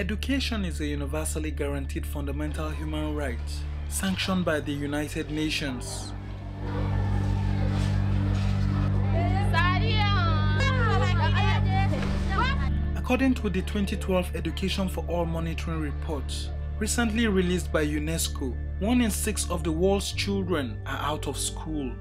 Education is a universally guaranteed fundamental human right, sanctioned by the United Nations. According to the 2012 Education for All Monitoring Report, recently released by UNESCO, 1 in 6 of the world's children are out of school.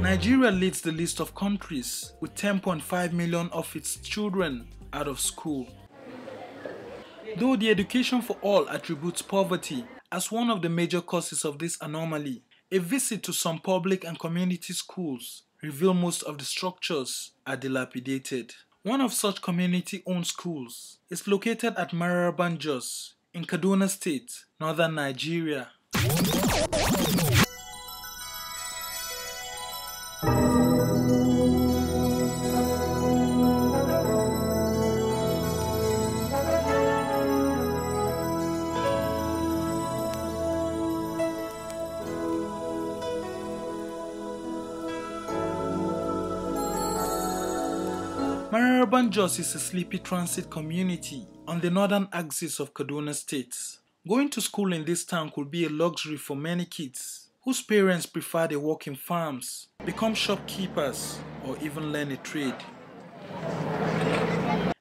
Nigeria leads the list of countries with 10.5 million of its children out of school. Though the Education for All attributes poverty as one of the major causes of this anomaly, a visit to some public and community schools reveals most of the structures are dilapidated. One of such community-owned schools is located at Mararaban Jos in Kaduna State, northern Nigeria. Mararaban Jos is a sleepy transit community on the northern axis of Kaduna State. Going to school in this town could be a luxury for many kids whose parents prefer they work in farms, become shopkeepers, or even learn a trade.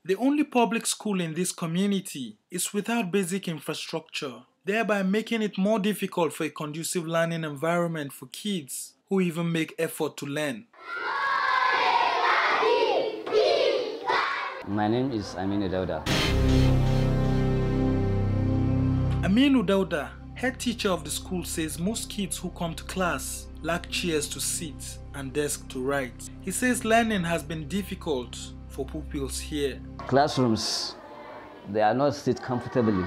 The only public school in this community is without basic infrastructure, thereby making it more difficult for a conducive learning environment for kids who even make effort to learn. My name is Aminu Dauda. Aminu Dauda, head teacher of the school, says most kids who come to class lack chairs to sit and desks to write. He says learning has been difficult for pupils here. Classrooms, they are not sit comfortably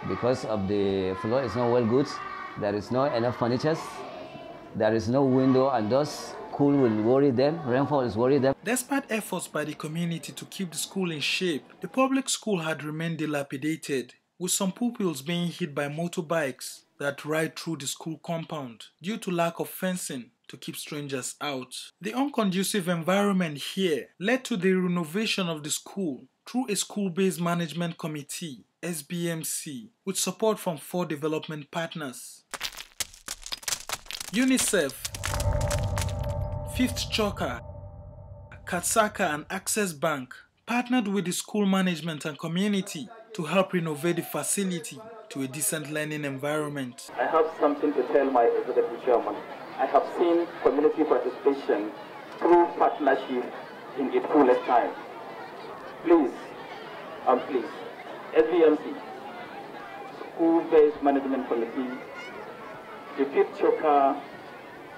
because of the floor is not well good. There is no enough furniture. There is no window and doors. Cool will worry them, rainfall is worry them. Despite efforts by the community to keep the school in shape, the public school had remained dilapidated, with some pupils being hit by motorbikes that ride through the school compound due to lack of fencing to keep strangers out. The unconducive environment here led to the renovation of the school through a school-based management committee, SBMC, with support from 4 development partners. UNICEF, Fifth Chukker, KADSACA and Access Bank partnered with the school management and community to help renovate the facility to a decent learning environment. I have something to tell my executive chairman. I have seen community participation through partnership in its fullest time. Please, SBMC, School-Based Management Committee, the Fifth Chukker,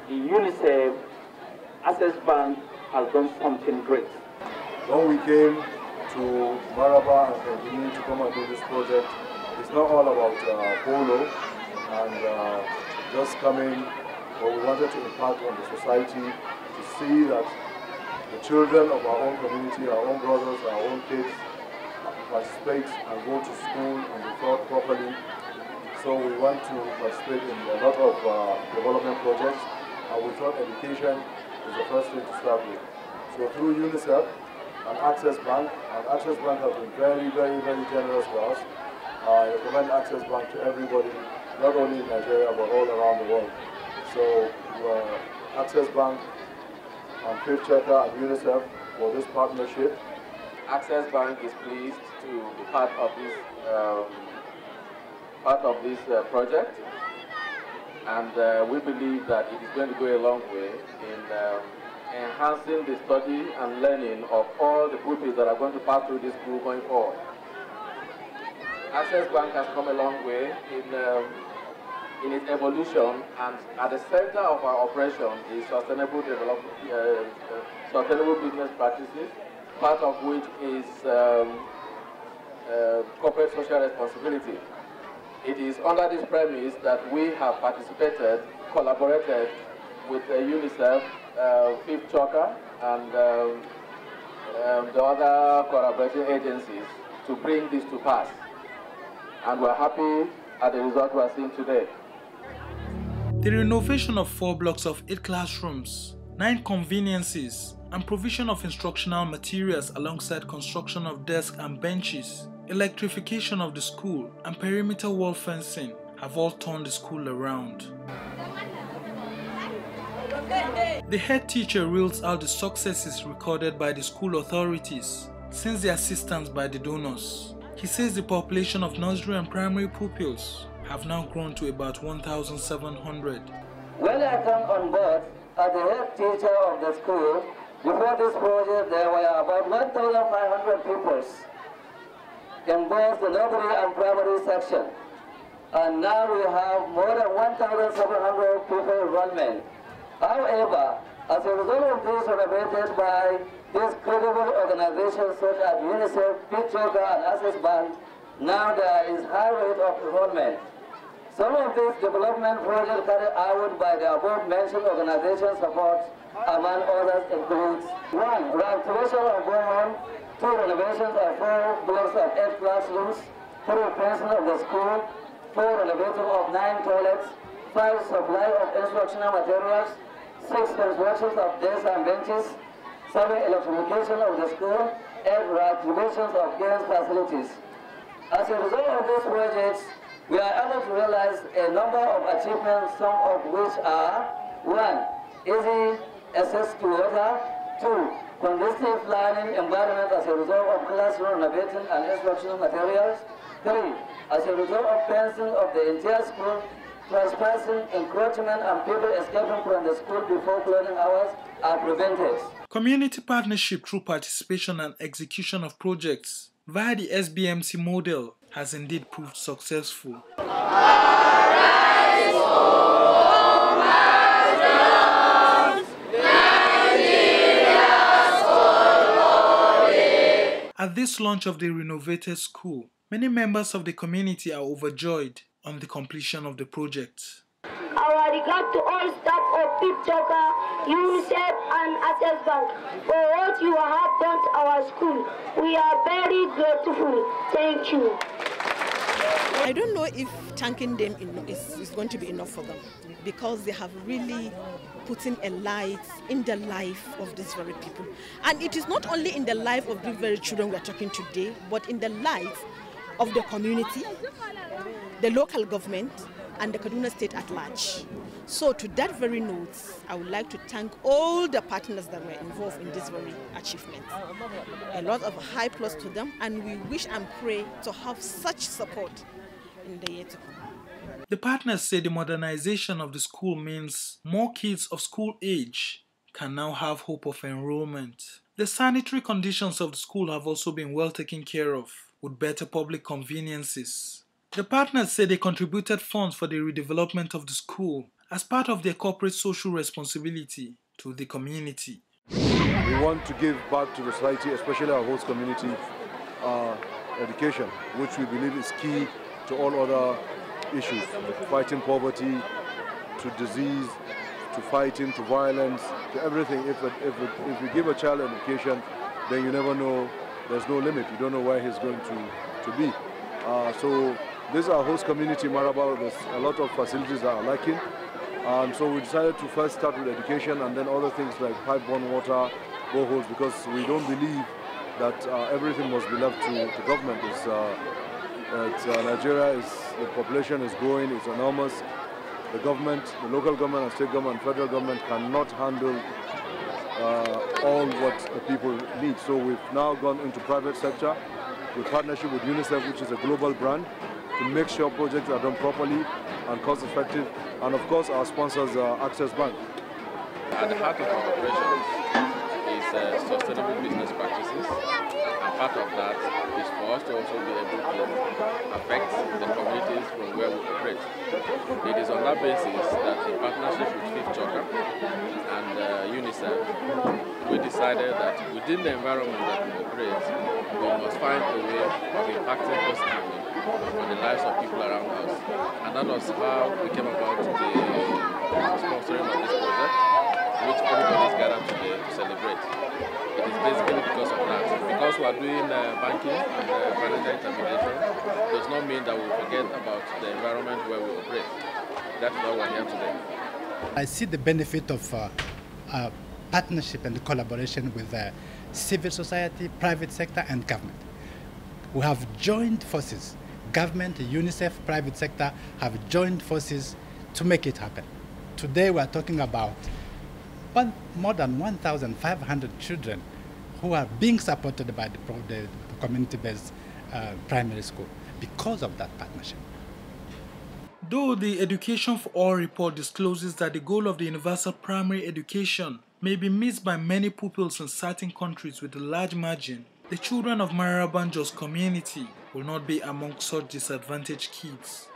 the UNICEF, Access Bank has done something great. When we came to Mararaban and continuing to come and do this project, it's not all about polo and just coming, but we wanted to impact on the society to see that the children of our own community, our own brothers, our own kids participate and go to school and be taught properly. So we want to participate in a lot of development projects, and we thought education is the first thing to start with. So through UNICEF and Access Bank has been very, very, very generous to us. I recommend Access Bank to everybody, not only in Nigeria but all around the world. So Access Bank and Fifth Chukker and UNICEF for this partnership. Access Bank is pleased to be part of this project. And we believe that it is going to go a long way in enhancing the study and learning of all the pupils that are going to pass through this school going forward. Access Bank has come a long way in its evolution, and at the center of our operation is sustainable development, sustainable business practices, part of which is corporate social responsibility. It is under this premise that we have participated, collaborated with UNICEF, Fifth Chukker, and the other collaborating agencies to bring this to pass. And we're happy at the result we're seeing today. The renovation of 4 blocks of 8 classrooms, 9 conveniences, and provision of instructional materials alongside construction of desks and benches, electrification of the school, and perimeter wall fencing have all turned the school around. The head teacher reels out the successes recorded by the school authorities since the assistance by the donors. He says the population of nursery and primary pupils have now grown to about 1,700. When I came on board as the head teacher of the school, before this project there were about 1,500 pupils in both the nursery and primary section. And now we have more than 1,700 pupil enrollment. However, as a result of this renovated by these credible organizations such as UNICEF, Fifth Chukker, and Access Bank, now there is high rate of enrollment. Some of these development projects carried out by the above-mentioned organization support, among others, includes 1. Reactivation of borehole, 2. Renovations of 4 blocks of 8 classrooms, 3. Fencing of the school, 4. Renovation of 9 toilets, 5. Supply of instructional materials, 6. Constructions of desks and benches, 7. Electrification of the school, 8. Reactivations of games facilities. As a result of these projects, we are able to realize a number of achievements, some of which are 1. Easy access to water, 2. Conducive learning environment as a result of classroom renovating and instructional materials, 3. As a result of fencing of the entire school, trespassing, encroachment, and people escaping from the school before closing hours are prevented. Community partnership through participation and execution of projects via the SBMC model has indeed proved successful. At this launch of the renovated school, many members of the community are overjoyed on the completion of the project. Our regard to all staff of Fifth Chukker, UNICEF and Access Bank for what you have done to our school. We are very grateful. Thank you. I don't know if thanking them is going to be enough for them, because they have really put in a light in the life of these very people. And it is not only in the life of these very children we are talking today, but in the life of the community, the local government, and the Kaduna state at large. So to that very note, I would like to thank all the partners that were involved in this very achievement. A lot of high plus to them, and we wish and pray to have such support in the year to come. The partners say the modernization of the school means more kids of school age can now have hope of enrollment. The sanitary conditions of the school have also been well taken care of, with better public conveniences. The partners say they contributed funds for the redevelopment of the school as part of their corporate social responsibility to the community. We want to give back to the society, especially our host community, education, which we believe is key to all other issues, fighting poverty, to disease, to fighting, to violence, to everything. If you give a child education, then you never know, there's no limit. You don't know where he's going to be. So this is our host community, Mararaban. There's a lot of facilities that are lacking. So we decided to first start with education and then other things like pipe-borne water, boreholes, because we don't believe that everything must be left to government. Nigeria, the population is growing, it's enormous. The government, the local government and state government and federal government cannot handle all what the people need. So we've now gone into private sector with partnership with UNICEF, which is a global brand, to make sure projects are done properly and cost-effective, and of course our sponsors are Access Bank. At the heart of our operations is sustainable business practices, and part of that is for us to also be able to affect the communities from where we operate. It is on that basis that in partnership with Fifth Chukker and UNICEF, we decided that within the environment that we operate, we must find a way of impacting positively on the lives of people around us. And that was how we came about the sponsoring of this project, which everybody is gathered today to celebrate. It is basically because of that. Because we are doing banking and financial intermediation, does not mean that we forget about the environment where we operate. That's why we are here today. I see the benefit of partnership and collaboration with civil society, private sector, and government. We have joined forces. Government, UNICEF, private sector have joined forces to make it happen. Today we are talking about more than 1,500 children who are being supported by the community-based primary school because of that partnership. Though the Education for All report discloses that the goal of the universal primary education may be missed by many pupils in certain countries with a large margin, the children of Mararaban Jos community will not be among such disadvantaged kids.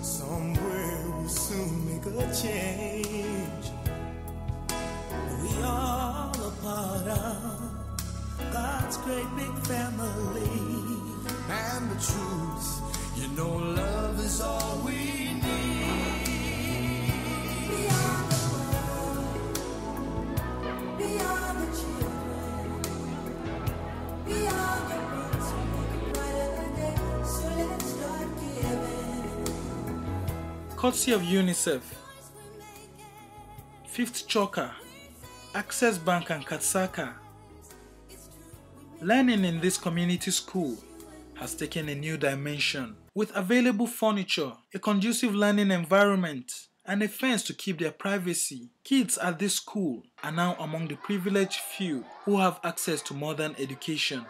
Somewhere will soon make a change. We all a part of God's great big family. And the truth, you know, love is all we need. Beyond the world, beyond the children, beyond the books, we make a brighter day. So let's start giving. Courtesy of UNICEF, Fifth Chukker, Access Bank and KADSACA, learning in this community school has taken a new dimension. With available furniture, a conducive learning environment, and a fence to keep their privacy, kids at this school are now among the privileged few who have access to modern education.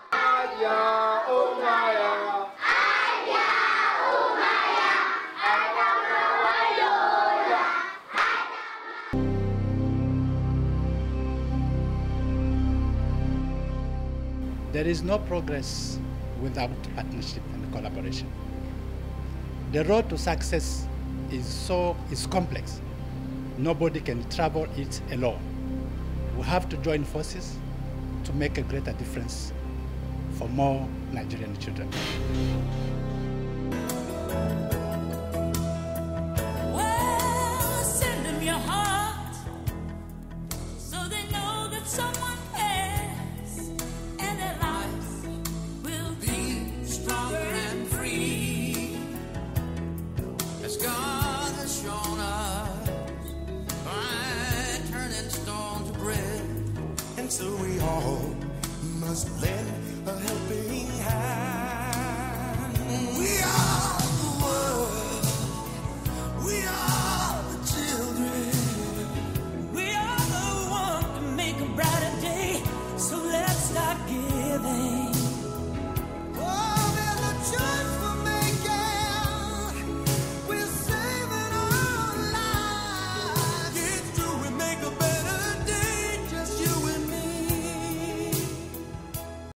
There is no progress without partnership and collaboration. The road to success is complex. Nobody can travel it alone. We have to join forces to make a greater difference for more Nigerian children. Well, send them your heart so they know that someone cares and their lives will be stronger and free. As God has shown us by turning stone to bread, and so we all must lend a helping hand.